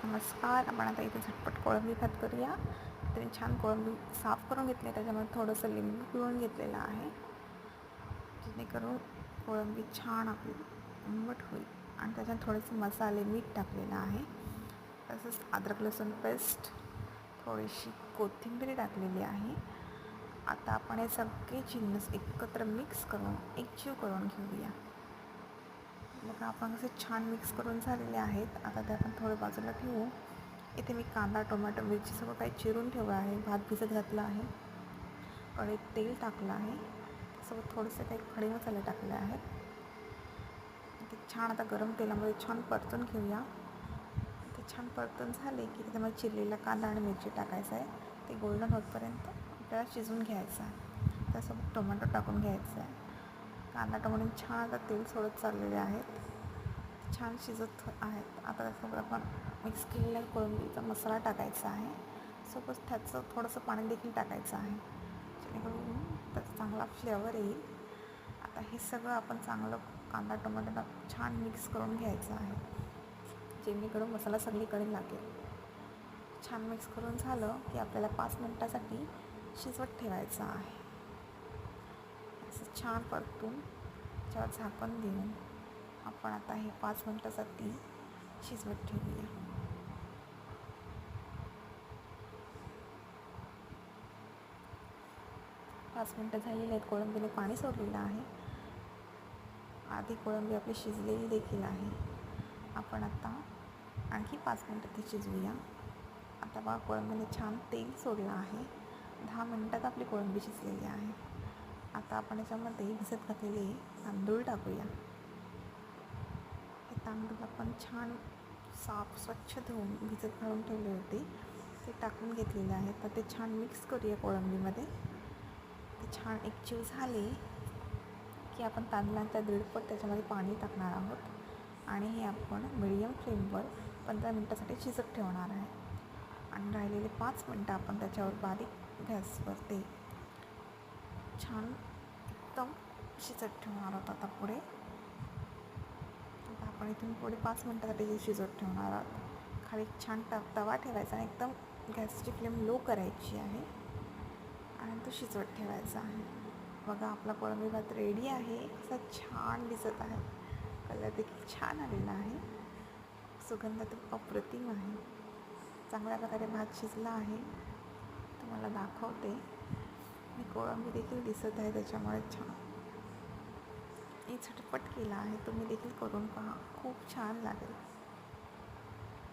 नमस्कार. आपण आता इथे झटपट कोळंबी भात करूया. तर मी छान कोळंबी साफ करून घेतली आहे. त्याच्यामध्ये थोडंसं लिंबू पिळून घेतलेलं आहे, जेणेकरून कोळंबी छान आपली आंबट होईल. आणि त्याच्यात थोडेसे मसाले, मीठ टाकलेलं आहे. तसंच अद्रक लसूण पेस्ट, थोडीशी कोथिंबीर टाकलेली आहे. आता आपण हे सगळे जिन्नस एकत्र मिक्स करून एकजीव करून घेऊया. बघा, आपण कसे छान मिक्स करून झालेले आहेत. आता ते आपण थोडं बाजूला ठेवू. इथे मी कांदा, टोमॅटो, मिरची सगळं काही चिरून ठेवलं आहे. भात भिजत घातला आहे. कढईत तेल टाकलं आहे. त्यासोबत थोडेसे काही खडे मसाले टाकले आहेत. ते छान आता गरम तेलामध्ये छान परतून घेऊया. ते छान परतून झाले की त्याच्यामध्ये चिरलेला कांदा आणि मिरची टाकायचं आहे. ते गोल्डन होतपर्यंत आपल्याला शिजवून घ्यायचं आहे. त्यासोबत टोमॅटो टाकून घ्यायचं आहे. कांदा टोमॅटो छान आता तेल सोडत चाललेले आहेत. छान शिजत आहेत. आता त्यासोबत आपण मिक्स केलेल्या कोळंबीचा मसाला टाकायचा आहे. सोबत त्याचं थोडंसं पाणी देखील टाकायचं आहे, जेणेकरून त्याचा चांगला फ्लेवर येईल. आता हे सगळं आपण चांगलं कांदा टोमॅटो छान मिक्स करून घ्यायचं आहे, जेणेकरून मसाला सगळीकडे लागेल. छान मिक्स करून झालं की आपल्याला 5 मिनटासाठी शिजवत ठेवायचं आहे. असं छान परतून त्याच्यावर झाकण देऊन आपण आता हे 5 मिनटासाठी शिजवत ठेवूया. 5 मिनटं झालेली आहेत. कोळंबीने पाणी सोडलेलं आहे. आधी कोळंबी आपली शिजलेली देखील आहे. आपण आता आणखी 5 मिनटं ती शिजवूया. आता बघा, कोळंबीने छान तेल सोडलं आहे. 10 मिनटात आपली कोळंबी शिजलेली आहे. आता आपण याच्यामध्ये भिजत घातलेले तांदूळ टाकूया. हे तांदूळ आपण छान साफ स्वच्छ धुवून भिजत घालून ठेवले होते, ते टाकून घेतलेले आहे. तर ते छान मिक्स करूया कोळंबीमध्ये. ते छान एकजीव झाले की आपण तांदळाच्या दीडपट त्याच्यामध्ये पाणी टाकणार आहोत आणि हे आपण मिडियम फ्लेमवर 15 मिनटासाठी शिजत ठेवणार आहे. आणि राहिलेले 5 मिनटं आपण त्याच्यावर बारीक गॅसवर ते छान एकदम शिजत ठेवणार आहोत. आता पुढे आपण इथून पुढे 5 मिनटासाठी शिजत ठेवणार आहोत. खाली छान तवा ठेवायचा आणि एकदम गॅसची फ्लेम लो करायची आहे आणि तो शिजवत ठेवायचा आहे. बघा, आपला कोळंबी भात रेडी आहे. असा छान दिसत आहे. कलर देखील छान आलेला आहे. सुगंध तर अप्रतिम आहे. चांगल्या प्रकारे भात शिजला आहे. तुम्हाला दाखवते. मी कोळंबी देखील दिसत आहे, त्याच्यामुळे छान हे झटपट केला आहे. तुम्ही देखील करून पहा, खूप छान लागेल.